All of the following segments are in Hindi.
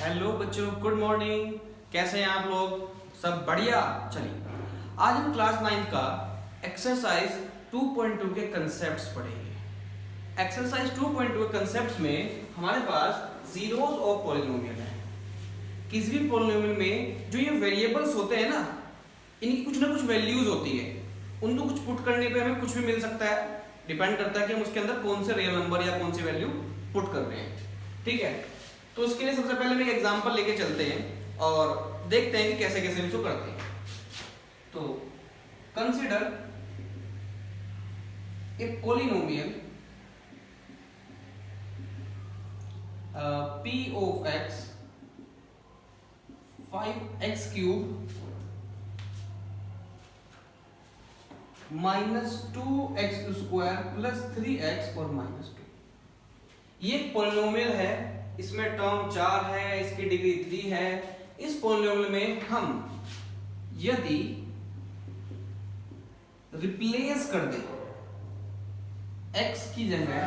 हेलो बच्चों, गुड मॉर्निंग। कैसे हैं आप लोग? सब बढ़िया। चलिए आज हम क्लास 9 का एक्सरसाइज 2.2 के कंसेप्ट्स पढ़ेंगे। एक्सरसाइज 2.2 के कंसेप्ट्स में हमारे पास जीरोस और पॉलिनोमियल है। किसी भी पॉलिनोमियल में जो ये वेरिएबल्स होते हैं ना, इनकी कुछ ना कुछ वैल्यूज होती है। उनको कुछ पुट करने पे हमें कुछ भी मिल सकता है। डिपेंड करता है कि हम उसके अंदर कौन से रियल नंबर या कौन सी वैल्यू पुट कर रहे हैं। ठीक है, तो उसके लिए सबसे पहले हम एक एग्जांपल लेके चलते हैं और देखते हैं कि कैसे कैसे इसको करते हैं। तो consider a polynomial p of x 5x cube -2x square plus 3x और -2। ये पॉलिनोमियल है, इसमें टर्म 4 है, इसकी डिग्री 3 है। इस पॉलिनोमियल में हम यदि रिप्लेस कर दें x की जगह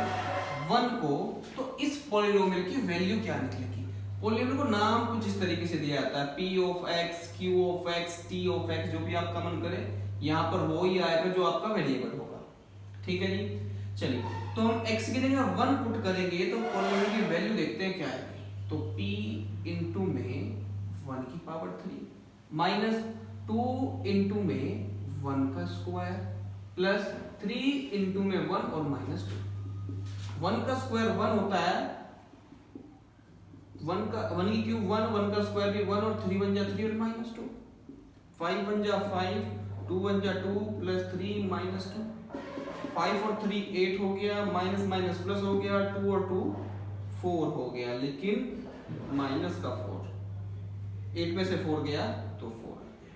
1 को, तो इस पॉलिनोमियल की वैल्यू क्या निकलेगी? पॉलिनोमियल को नाम कुछ इस तरीके से दिया जाता है, p of x, q of x, t of x, जो भी आप कमेंट करें, यहां पर वो ही आएगा जो आपका वेरिएबल होगा। ठीक है जी। चलिए, तो हम x की जगह 1 पुट करेंगे तो पॉलिनोमियल की वैल्यू देखते हैं क्या आएगी। तो p इंटू में 1 की पावर 3 माइनस 2 इंटू में 1 का स्क्वायर प्लस 3 इंटू में 1 और माइनस 2। 1 का स्क्वायर 1 होता है, 1 की क्यूब 1, 1 का स्क्वायर भी 1 और 3 बन जा 3 और माइनस 2। 5 बन जा 5, 2 बन जा 2 प्लस 3 माइनस 2। 5 और 3 8 हो गया, माइनस माइनस प्लस हो गया, 2 और 2 4 हो गया, लेकिन माइनस का 4, 8 में से 4 गया तो 4 आ गया।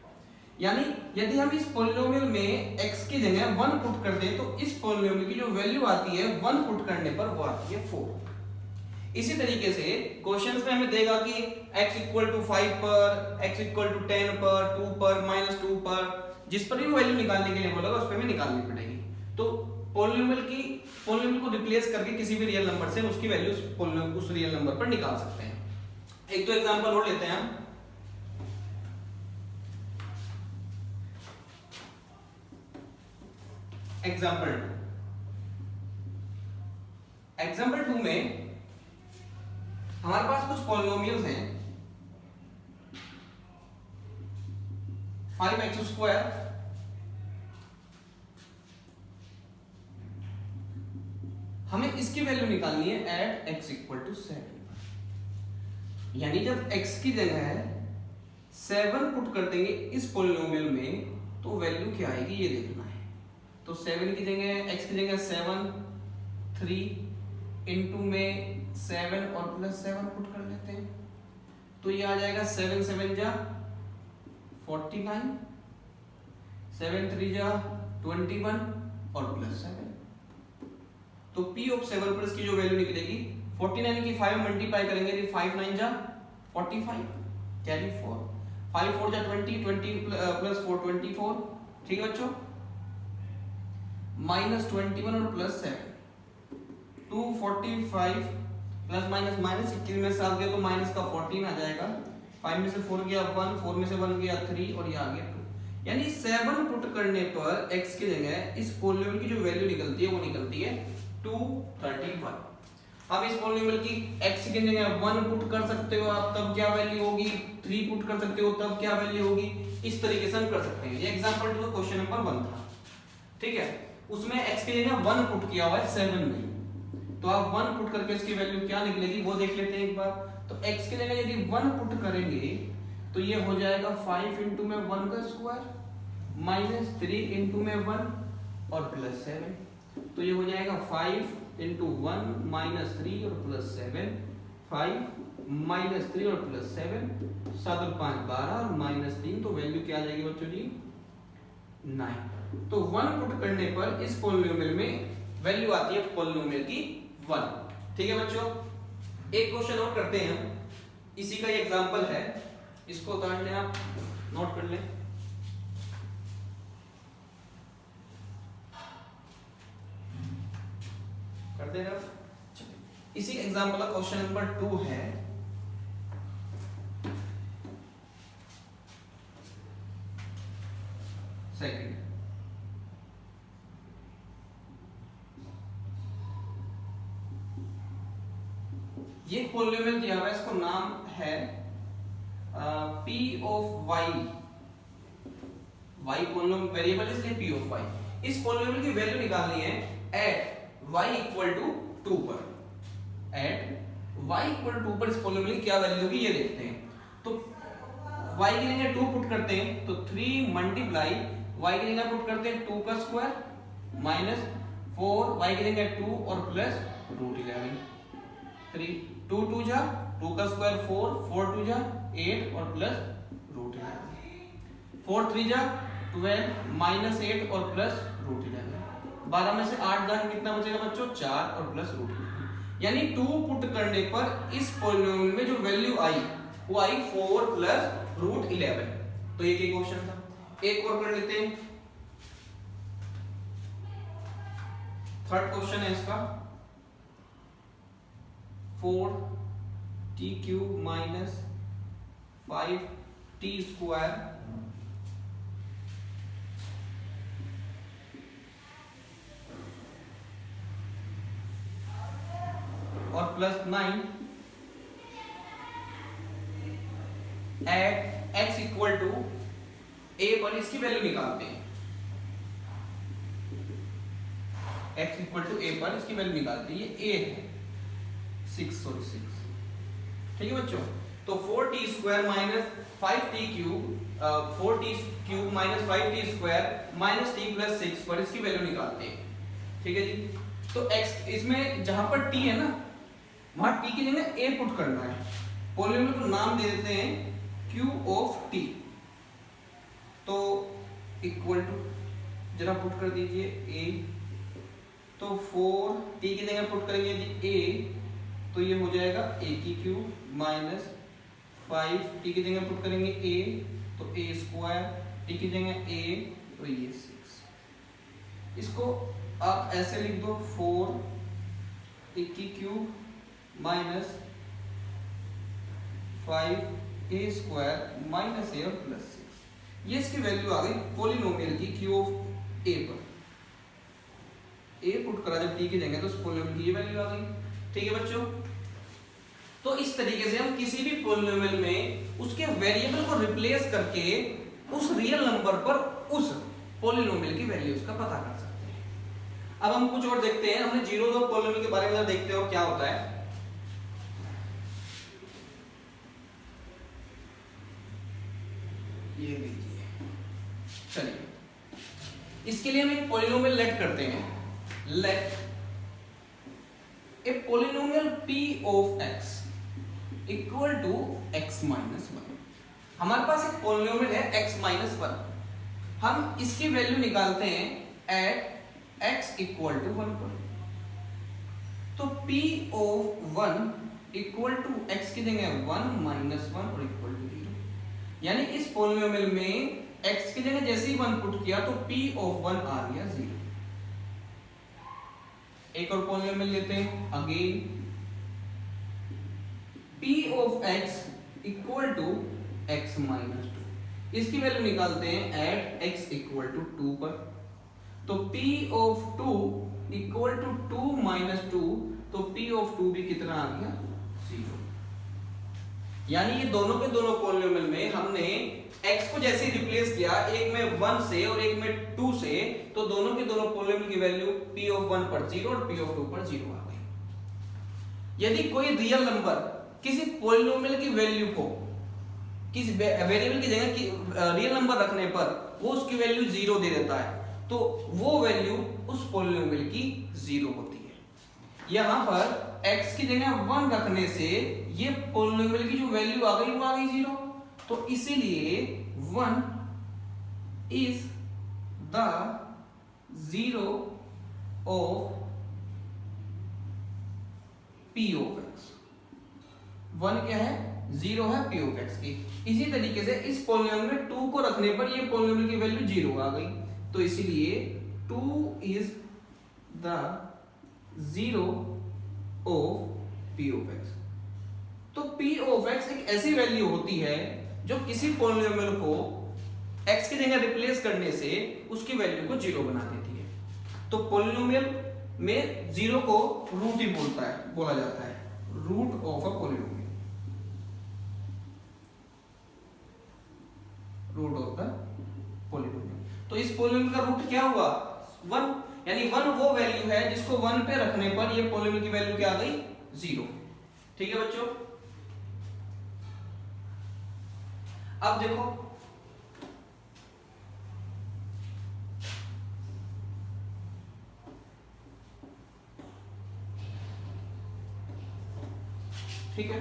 यानी यदि हम इस पॉलिनोमियल में x की जगह 1 पुट कर दें तो इस पॉलिनोमियल की जो वैल्यू आती है 1 पुट करने पर वो आती है 4। इसी तरीके से क्वेश्चंस में हमें देगा कि x इक्वल टू 5 पर, x इक्वल टू 10 पर, 2 पर, -2 पर, जिस पर भी वैल्यू निकालने के लिए बोलेगा उस पर हमें निकालनी पड़ेगी। तो पॉलिनोमियल को रिप्लेस करके किसी भी रियल नंबर से उसकी वैल्यू उस रियल नंबर पर निकाल सकते हैं। एक तो एग्जांपल और लेते हैं हम। एग्जांपल 2 में हमारे पास कुछ पॉलिनोमियल्स हैं। 5x स्क्वायर हमें इसकी वैल्यू निकालनी है एट x इक्वल टू 7। यानी जब x की जगह 7 पुट कर देंगे इस पॉलिनोमियल में तो वैल्यू क्या आएगी ये देखना है। तो 7 की जगह, x की जगह 7, 3 इंटू में 7 और प्लस 7 पुट कर लेते हैं तो ये आ जाएगा 7 7 जा 49, 7 3 जा 21 और प्लस 7। तो p ऑफ 7 पर इसकी जो वैल्यू निकलेगी 49 की 5 मल्टीप्लाई करेंगे तो 5 9 जा 45, कैरी 4, 5 4 जा 20, 20 प्लस 4 24। ठीक है बच्चों, माइनस 21 और प्लस 7, 245 प्लस माइनस माइनस 21 में से आ गया तो माइनस का 14 आ जाएगा। 5 में से 4 गया 1, 4 में से 1 गया 3 और ये आ गया 2। यानी 7 पुट करने पर x की जगह इस पॉलिनोमियल की जो वैल्यू निकलती है वो निकलती है 231। अब इस पॉलिनोमियल की x की जगह 1 पुट कर सकते हो आप, तब क्या वैल्यू होगी, 3 पुट कर सकते हो तब क्या वैल्यू होगी। इस तरीके से हम कर सकते हैं। ये एग्जांपल 2 क्वेश्चन नंबर 1 था। ठीक है, उसमें x की जगह 1 पुट किया हुआ है, 7 नहीं। तो आप 1 पुट करके इसकी वैल्यू क्या निकलेगी वो देख लेते हैं एक बार। तो x की जगह यदि 1 पुट करेंगे तो ये हो जाएगा 5 इंटू में 1 का स्क्वायर माइनस 3 इंटू में 1 और प्लस 7। तो ये हो जाएगा 5 इंटू 1 माइनस 3 और प्लस 7, 5 माइनस 3 और प्लस 7, 7 और 5 12 और माइनस 3। तो वैल्यू क्या आ जाएगी बच्चों जी 9। तो 1 पुट करने पर इस पॉलिनोमियल में वैल्यू आती है पॉलिनोमियल की 1। ठीक है बच्चों, एक क्वेश्चन और करते हैं। इसी का एग्जांपल है, इसको उतार लें, आप नोट कर लें। कर दे रफ। इसी एग्जांपल का क्वेश्चन नंबर 2 है। ये पॉलिनोमियल दिया हुआ है, इसको नाम है p of y। y polynomial variable है इसलिए p ऑफ y। इस पॉलिनोमियल की वैल्यू निकालनी है एट y इक्वल टू 2 पर। एट y इक्वल टू 2 पर इस पॉलिनोमियल की क्या वैल्यू होगी ये देखते हैं। तो y की जगह 2 पुट करते हैं तो 3 मल्टीप्लाई y की जगह पुट करते हैं 2 का स्क्वायर माइनस 4 y की जगह 2 और प्लस रूट 11। 3 2 2 जा 2 का स्क्वायर 4 4 2 जा 8 और प्लस रूट 11। 4 3 जा 12 माइनस 8 और प्लस रूट 11। 12 में से 8 जा कितना बचेगा बच्चों 4 और प्लस रूट 11। यानी 2 पुट करने पर इस पॉलिनोमियल में जो वैल्यू आई वो आई 4 प्लस रूट 11। तो ये क्वेश्चन था। एक और कर लेते हैं, थर्ड क्वेश्चन है इसका। 4t cube minus 5t square और प्लस 9 एट x इक्वल टू a पर इसकी वैल्यू निकालते हैं। x इक्वल टू a पर इसकी वैल्यू निकालते हैं। ये a है 6 ठीक है बच्चों। तो 4t square minus 5t cube 4t cube minus 5t square minus t plus 6 पर इसकी वैल्यू निकालते हैं। ठीक है जी। तो x इसमें जहां पर t है ना वहां t की जगह a पुट करना है। पॉलिनोमियल को नाम दे देते हैं q ऑफ t। तो इक्वल टू जरा पुट कर दीजिए a। तो 4t की जगह पुट करेंगे जी a तो ये हो जाएगा a की क्यूब माइनस 5t की जगह पुट करेंगे a तो a स्क्वायर t की जगह a तो ये 6। इसको आप ऐसे लिख दो 4 a की cube minus 5a square minus a और प्लस 6। ये इसकी वैल्यू आ गई पॉलिनोमियल की q ऑफ a पर। a पुट करा जब t की जगह तो उस पॉलिनोमियल की ये वैल्यू आ गई। ठीक है बच्चों। तो इस तरीके से हम किसी भी पॉलिनोमियल में उसके वेरिएबल को रिप्लेस करके उस रियल नंबर पर उस पॉलिनोमियल की वैल्यूज का पता कर सकते हैं। अब हम कुछ और देखते हैं। हमने जीरोस ऑफ पॉलिनोमियल के बारे में देखते हो क्या होता है। ये लीजिए, चलिए इसके लिए हम एक पॉलिनोमियल लेट करते हैं। Let a polynomial p of x equal to x minus 1। हमारे पास एक पॉलिनोमियल है x माइनस 1। हम इसकी वैल्यू निकालते हैं एट x इक्वल टू 1 पर। तो p of 1 equal to x की जगह 1 माइनस 1 और इक्वल टू 0। यानी इस पॉलिनोमियल में x की जगह जैसे ही 1 पुट किया तो p ऑफ 1 आ गया 0। एक और पॉलिनोमियल लेते हैं again p of x equal to x minus 2। इसकी वैल्यू निकालते हैं एट x इक्वल टू 2 पर। तो p of 2 equal to 2 minus 2 तो p ऑफ 2 भी कितना आ गया 0। यानी ये दोनों के दोनों पॉलिनोमियल में हमने x को जैसे रिप्लेस किया एक में 1 से और एक में 2 से तो दोनों के दोनों पॉलिनोमियल की वैल्यू p ऑफ 1 पर 0 और p ऑफ 2 पर 0 आ गई। यदि कोई रियल नंबर किसी पॉलिनोमियल की वैल्यू को किसी वेरिएबल की जगह रियल नंबर रखने पर वो उसकी वैल्यू 0 दे देता है तो वो वैल्यू उस पॉलिनोमियल की 0 होती है। यहां पर x की जगह 1 रखने से ये पॉलिनोमियल की जो वैल्यू आ गई वो आ गई 0। तो इसीलिए 1 is the 0 of p of x। 1 क्या है 0 है p ऑफ x की। इसी तरीके से इस पॉलिनोमियल में 2 को रखने पर ये पॉलिनोमियल की वैल्यू 0 आ गई। तो इसीलिए 2 is the 0 of p of x। तो p ऑफ x एक ऐसी वैल्यू होती है जो किसी पॉलिनोमियल को x की जगह रिप्लेस करने से उसकी वैल्यू को 0 बना देती है। तो पॉलिनोमियल में 0 को रूट ही बोला जाता है। रूट ऑफ अ इस पॉलिनोमियल का रूट क्या हुआ 1, यानी 1 वो वैल्यू है जिसको 1 पे रखने पर ये पॉलिनोमियल की वैल्यू क्या आ गई 0। ठीक है बच्चों, अब देखो ठीक है,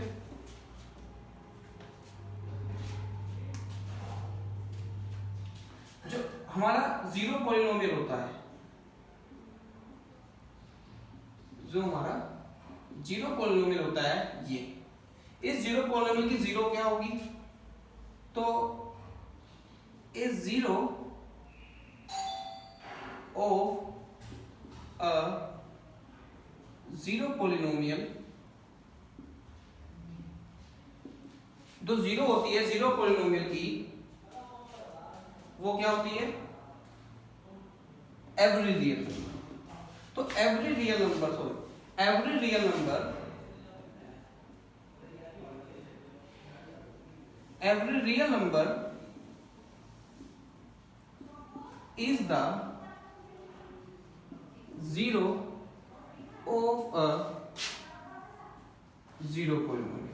जो हमारा जीरो पॉलिनोमियल होता है, जो हमारा जीरो पॉलिनोमियल होता है, ये इस जीरो पॉलिनोमियल की जीरो क्या होगी, तो इस zero of a zero polynomial, जो जीरो होती है जीरो पॉलिनोमियल की, वो क्या होती है एवरी रियल नंबर। तो every real number, sorry every real number, every real number is the zero of a zero polynomial।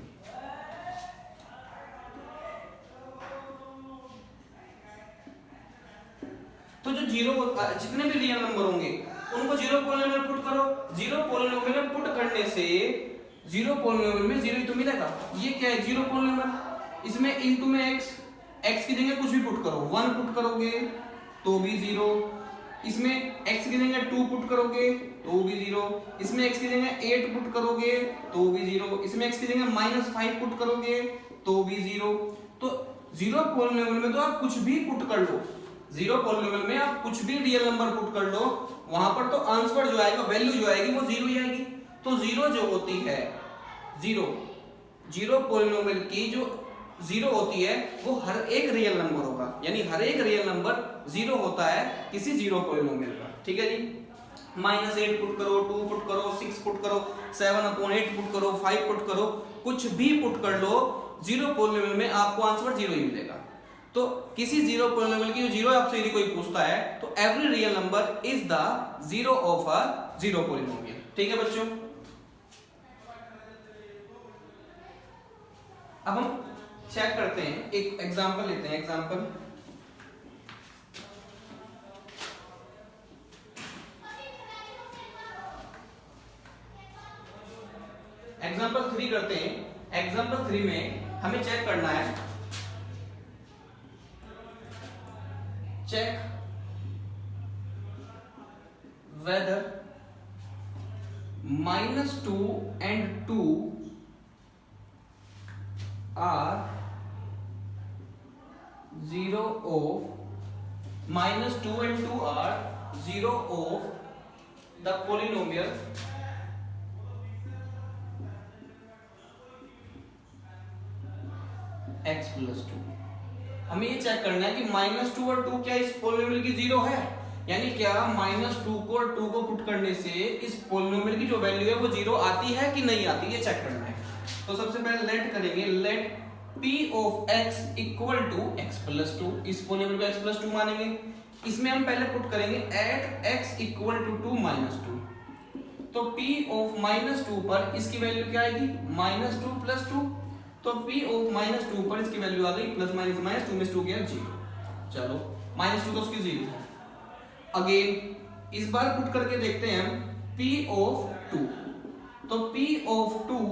तो जो जीरो जितने भी रियल नंबर होंगे उनको जीरो पॉलिनोमियल पुट करो, जीरो पॉलिनोमियल में पुट करने से जीरो पॉलिनोमियल में जीरो ही तो मिलेगा। ये क्या है जीरो पॉलिनोमियल, इसमें इनटू में एक्स की जगह कुछ भी पुट करो, 1 पुट करोगे तो भी जीरो, इसमें एक्स की जगह 2 पुट करोगे तो भी जीरो, इसमें एक्स की जगह 8 पुट करोगे तो भी जीरो, इसमें एक्स की जगह -5 पुट करोगे तो भी जीरो। तो जीरो पॉलिनोमियल में तो आप कुछ भी पुट कर लो, जीरो पॉलिनोमियल में आप कुछ भी रियल नंबर पुट कर लो, वहां पर तो आंसर जो आएगा, वैल्यू जो आएगी वो जीरो ही आएगी। तो जीरो जो होती है, जीरो पॉलिनोमियल की जो जीरो होती है वो हर एक रियल नंबर होगा, यानी हर एक रियल नंबर जीरो होता है किसी जीरो पॉलिनोमियल का। ठीक है जी, -8 पुट करो, 2 पुट करो, 6 पुट करो, 7/8 पुट करो, 5 पुट करो, कुछ भी पुट कर लो, जीरो पॉलिनोमियल में आपको आंसर जीरो ही मिलेगा। तो किसी जीरो पॉलिनोमियल की जीरो आपसे यदि कोई पूछता है तो every real number is the zero of a zero polynomial. ठीक है बच्चों, अब हम चेक करते हैं, एक एग्जांपल लेते हैं। एग्जांपल 3 करते हैं। एग्जांपल 3 में हमें चेक करना है, check whether -2 and 2 are zero of -2 and 2 are zero of the polynomial x plus 2। हमें ये चेक करना है कि -2 और 2 क्या इस पॉलिनोमियल की जीरो है, यानी क्या -2 को और 2 को पुट करने से इस पॉलिनोमियल की जो वैल्यू है वो जीरो आती है कि नहीं आती, ये चेक करना है। तो सबसे पहले लेट करेंगे, let p of x equal to x plus 2, इस पॉलिनोमियल को x प्लस 2 मानेंगे। इसमें हम पहले पुट करेंगे एट x इक्वल टू 2 -2, तो p of -2 पर इसकी वैल्यू क्या आएगी -2 प्लस 2, तो p of -2 पर इसकी वैल्यू आ गई प्लस माइनस -2 में 2 गया 0। चलो -2 तो उसकी 0 है। अगेन इस बार पुट करके देखते हैं हम p of 2, तो p of 2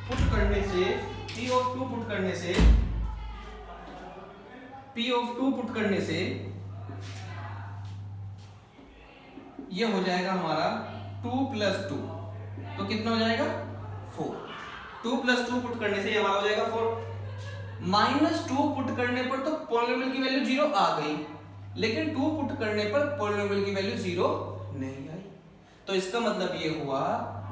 पुट करने से p of 2 पुट करने से ये हो जाएगा हमारा 2 प्लस 2, तो कितना हो जाएगा 4। 2 प्लस 2 पुट करने से ये हमारा हो जाएगा 4। -2 पुट करने पर तो पॉलिनोमियल की वैल्यू 0 आ गई, लेकिन 2 पुट करने पर पॉलिनोमियल की वैल्यू 0 नहीं आई। तो इसका मतलब ये हुआ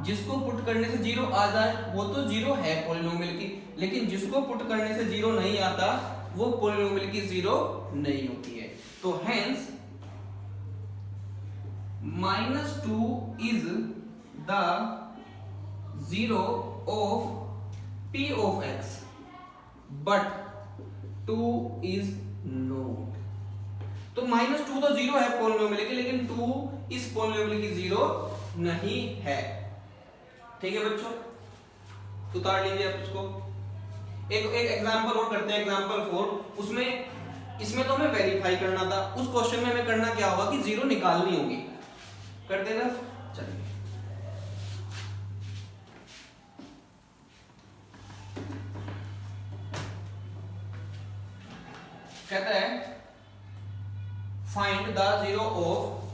जिसको पुट करने से 0 आ जाए वो तो 0 है पॉलिनोमियल की, लेकिन जिसको पुट करने से 0 नहीं आता वो पॉलिनोमियल की 0 नहीं होती है। तो hence -2 is the zero of p of x but 2 is not। तो -2 तो जीरो है पॉलिनोमियल की, लेकिन 2 इस पॉलिनोमियल की जीरो नहीं है। ठीक है बच्चों, उतार लीजिए आप उसको। एक एग्जांपल और करते हैं, एग्जांपल 4। उसमें इसमें तो हमें वेरीफाई करना था, उस क्वेश्चन में हमें करना क्या होगा कि जीरो निकालनी होगी। करते हैं ना, चलिए। कहता है find the zero of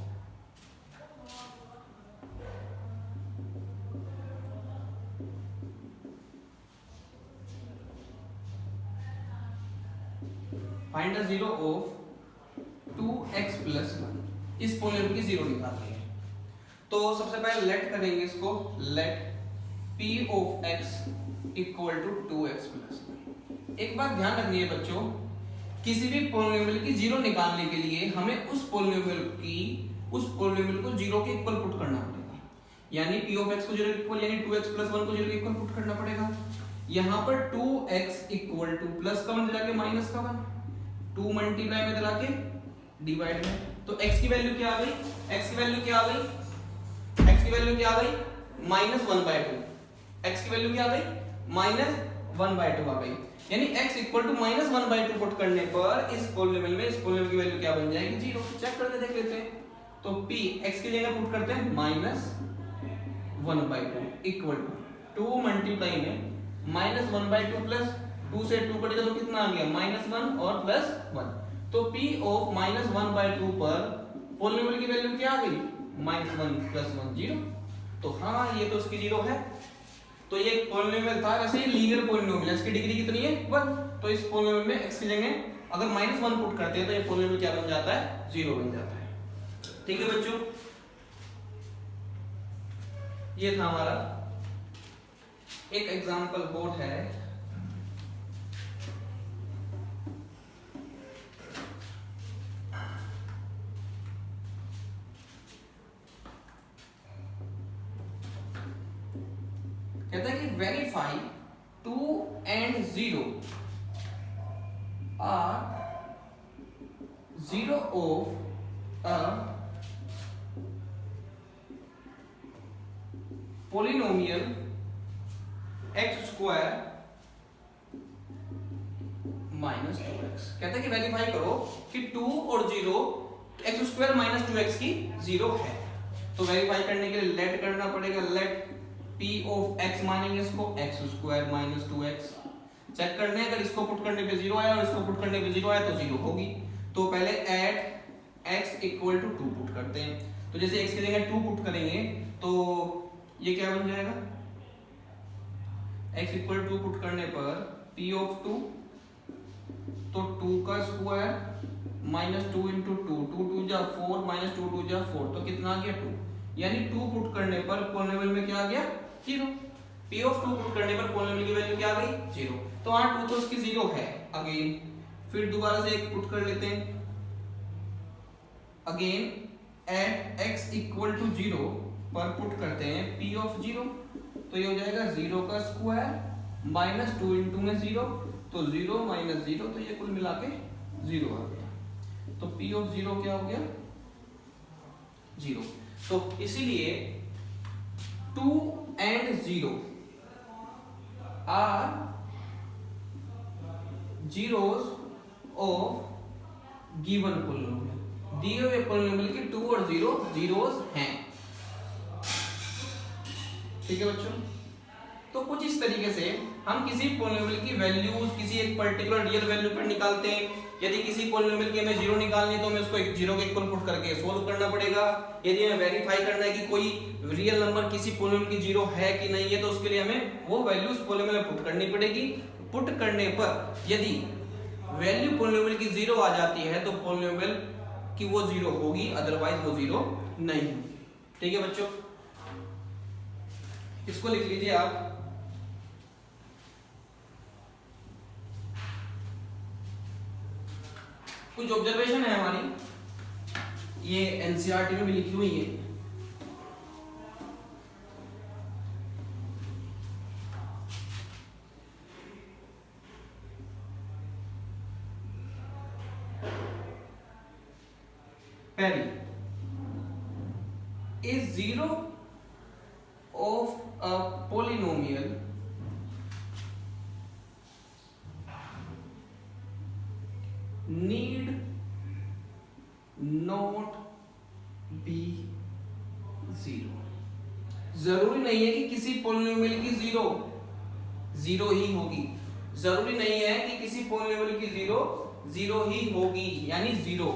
find the zero of 2x + 1। इस पॉलिनोमियल की जीरो निकालनी है। तो सबसे पहले लेट करेंगे इसको, let p of x equal to 2x + 1। एक बात ध्यान रखनी है बच्चों, किसी भी पॉलिनोमियल की जीरो निकालने के लिए हमें उस पॉलिनोमियल को जीरो के इक्वल पुट करना पड़ेगा। यानी p of x को जीरो के इक्वल, यानी 2x + 1 को जीरो के इक्वल पुट करना पड़ेगा। यहां पर 2x इक्वल टू प्लस का 1 दिला के माइनस का 1, 2 मल्टीप्लाई में दिला के डिवाइड में। तो x की वैल्यू क्या आ गई, x की वैल्यू क्या आ गई, x की वैल्यू क्या आ गई -1/2। x की वैल्यू क्या आ गई -1/2 आ गई। यानी x इक्वल टू -1/2 पुट करने पर इस पॉलिनोमियल में, इस पॉलिनोमियल की वैल्यू क्या बन जाएगी, जीरो। चेक करके देख लेते हैं। तो p x की जगह पुट करते हैं -1/2 इक्वल टू 2 मल्टीप्लाई में -1/2 प्लस 2 से 2 कटेगा तो कितना आ गया -1 और +1। तो p ऑफ -1/2 पर पॉलिनोमियल की वैल्यू क्या आ गई -1 + 1 0। तो हाँ, ये तो उसकी जीरो है। तो ये एक पॉलिनोमियल था, वैसे ये लीनियर पॉलिनोमियल है, इसकी डिग्री कितनी है 1। तो इस पॉलिनोमियल में x की जगह अगर -1 पुट करते हैं तो ये पॉलिनोमियल क्या बन जाता है, जीरो बन जाता है। ठीक है बच्चों, ये था हमारा एक एग्जांपल बोर्ड है। कहता है कि verify 2 and 0 are zero of a polynomial x square minus 2x। कहता है कि वेरीफाई करो कि 2 और 0 x स्क्वायर माइनस 2x की जीरो है। तो वेरीफाई करने के लिए लेट करना पड़ेगा, लेट p ऑफ x मानेंगे इसको x square minus 2x। Check करने, अगर इसको पुट करने पे जीरो आया और इसको पुट करने पे जीरो आया तो जीरो होगी। तो पहले at x equal to 2 put करते हैं। तो जैसे x की जगह 2 पुट करेंगे तो ये क्या बन जाएगा, x इक्वल 2 पुट करने पर p ऑफ 2, तो 2 का स्क्वायर माइनस 2 इंटू 2, 2 2 जा 4 माइनस 2 2 जा 4, तो कितना आ गया 2। यानी 2 पुट करने पर पॉलिनोमियल में क्या आ गया, जीरो। p ऑफ 2 पुट करने पर पॉलिनोमियल की वैल्यू क्या आ गई, जीरो। तो 2 तो उसकी जीरो है। अगेन फिर दोबारा से एक पुट कर लेते हैं, again at x equal to 0 पर पुट करते हैं p ऑफ 0, तो ये हो जाएगा 0 का स्क्वायर माइनस 2 इंटू में 0, तो 0 माइनस 0, तो ये कुल मिला के 0 आ गया। तो p ऑफ 0 क्या हो गया, 0। तो इसीलिए 2 and 0 are zeros of given polynomial। दिए हुए पॉलिनोमियल के 2 और 0 जीरोस हैं। ठीक है बच्चों, तो कुछ इस तरीके से हम किसी पॉलिनोमियल की वैल्यूज किसी एक पर्टिकुलर रियल वैल्यू पर निकालते हैं। यदि किसी पॉलिनोमियल की हमें जीरो निकालनी है तो हमें उसको एक जीरो के इक्वल पुट करके सोल्व करना पड़ेगा। यदि हमें वेरीफाई करना है कि कोई रियल नंबर किसी पॉलिनोमियल की जीरो है कि नहीं है तो उसके लिए हमें वो वैल्यूज पॉलिनोमियल में पुट करनी पड़ेगी। पुट करने पर यदि वैल्यू पॉलिनोमियल की जीरो आ जाती है तो पॉलिनोमियल की वो जीरो होगी, अदरवाइज वो जीरो नहीं होगी। ठीक है बच्चों, इसको लिख लीजिए आप। कुछ ऑब्जर्वेशन है हमारी, ये एनसीईआरटी में भी लिखी हुई है। पहली, a zero of a polynomial need not be zero। जरूरी नहीं है कि किसी पॉलिनोमियल की जीरो ही होगी, जरूरी नहीं है कि किसी पॉलिनोमियल की जीरो ही होगी, यानी जीरो।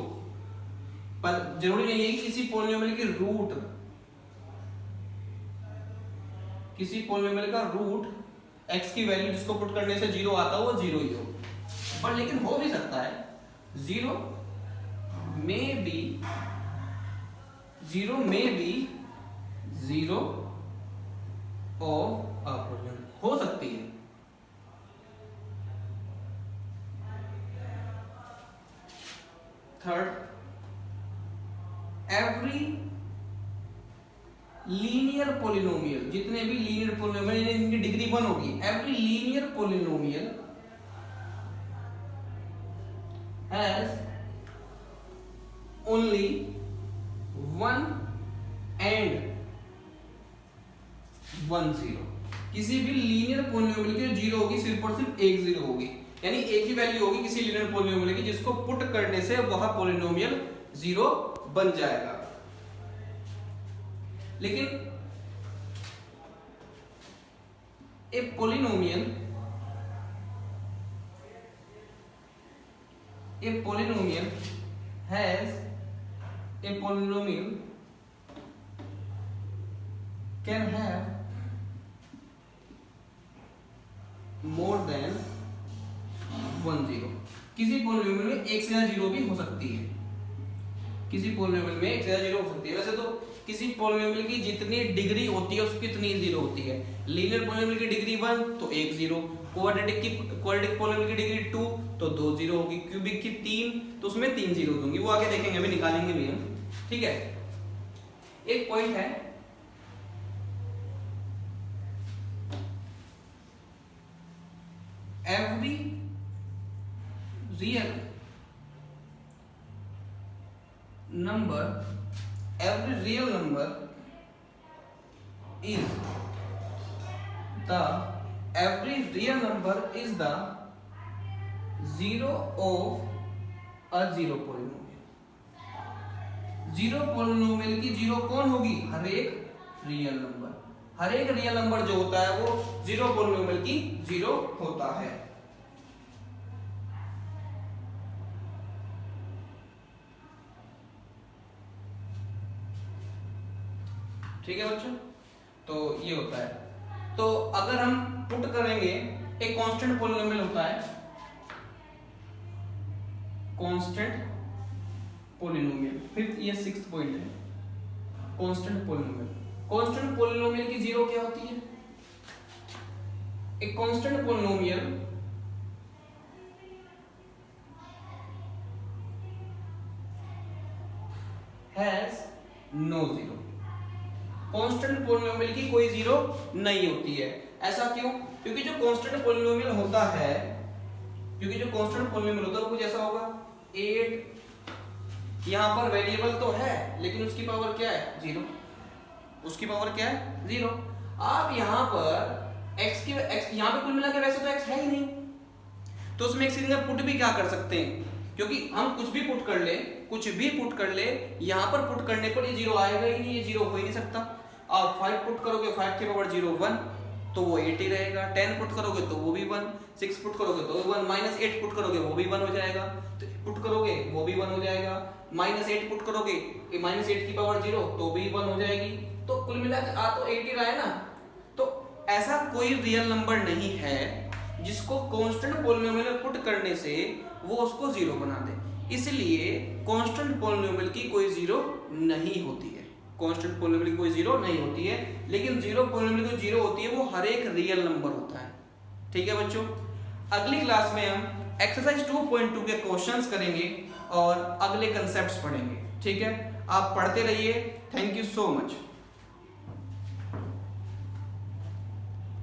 पर जरूरी नहीं है कि किसी पॉलिनोमियल की किसी पॉलिनोमियल का रूट x की वैल्यू जिसको पुट करने से जीरो आता हो वो जीरो ही हो। पर लेकिन हो भी सकता है जीरो में be zero of a polynomial, हो सकती है। थर्ड, एवरी लीनियर पोलिनोमियल, जितने भी लीनियर पोलिनोमियल इनकी डिग्री 1 होगी, every linear polynomial has only 1 and 1 0। किसी भी लीनियर पोलिनोमियल की जो जीरो होगी सिर्फ और सिर्फ एक जीरो होगी, यानी एक ही वैल्यू होगी किसी लीनियर पोलिनोमियल की जिसको पुट करने से वह पोलिनोमियल जीरो बन जाएगा। लेकिन ए polynomial can have more than 1 0। किसी पोलिनोमियल में एक से ज्यादा जीरो भी हो सकती है, किसी पोलिनोमियल में एक से ज्यादा जीरो हो सकती है। वैसे तो किसी पोलिनोमियल की जितनी डिग्री होती है उसकी इतनी जीरो होती है। लीनियर पोलिनोमियल की डिग्री 1 तो एक जीरो, क्वाड्रेटिक पोलिनोमियल की डिग्री 2 तो 2 जीरो होगी, क्यूबिक की 3 तो उसमें 3 जीरो होंगी। वो आगे देखेंगे, अभी निकालेंगे भी हम, ठीक है। एक पॉइंट है, every real number is the zero of a zero polynomial। Zero polynomial की जीरो कौन होगी? हर एक रियल नंबर। हर एक रियल नंबर जो होता है वो जीरो पोलिनोमियल की जीरो होता है। ठीक है बच्चों, तो ये होता है। तो अगर हम पुट करेंगे, एक कांस्टेंट पोलिनोमियल होता है, कांस्टेंट पोलिनोमियल, फिर ये 6th पॉइंट है, कांस्टेंट पोलिनोमियल। कांस्टेंट पोलिनोमियल की जीरो क्या होती है? एक constant polynomial has no zero. Constant polynomial की कोई जीरो नहीं होती है। ऐसा क्यों? क्योंकि जो कांस्टेंट पोलिनोमियल होता है, वो कुछ ऐसा होगा, 8 यहां पर वेरिएबल तो है लेकिन उसकी पावर क्या है? जीरो। उसकी पावर क्या है? जीरो। आप यहां पर x यहां पे कुल मिला के वैसे तो x है ही नहीं, तो उसमें x की जगह पुट भी क्या कर सकते हैं, क्योंकि हम कुछ भी पुट कर ले यहां पर पुट करने पर ये जीरो आएगा ही नहीं, ये जीरो हो ही नहीं सकता। आप 5 पुट करोगे, 5 की पावर 0 1 तो वो 8 ही रहेगा। 10 पुट करोगे तो वो भी 1, 6 पुट करोगे तो 1, -8 पुट करोगे वो भी 1 हो जाएगा, तो पुट करोगे वो भी 1 हो जाएगा, -8 पुट करोगे, -8 की पावर 0 तो भी 1 हो जाएगी। तो कुल मिला के आ तो 8 ही रहा है ना। तो ऐसा कोई रियल नंबर नहीं है जिसको कांस्टेंट पोलिनोमियल में पुट करने से वो उसको जीरो बना दे, इसलिए कांस्टेंट पोलिनोमियल की कोई जीरो नहीं होती है। कांस्टेंट पोलिनोमियल की कोई जीरो नहीं होती है, लेकिन जीरो पोलिनोमियल की जीरो होती है वो हर एक रियल नंबर होता है। ठीक है बच्चों, अगली क्लास में हम एक्सरसाइज 2.2 के क्वेश्चंस करेंगे और अगले कंसेप्ट्स पढ़ेंगे। ठीक है, आप पढ़ते रहिए। Thank you so much.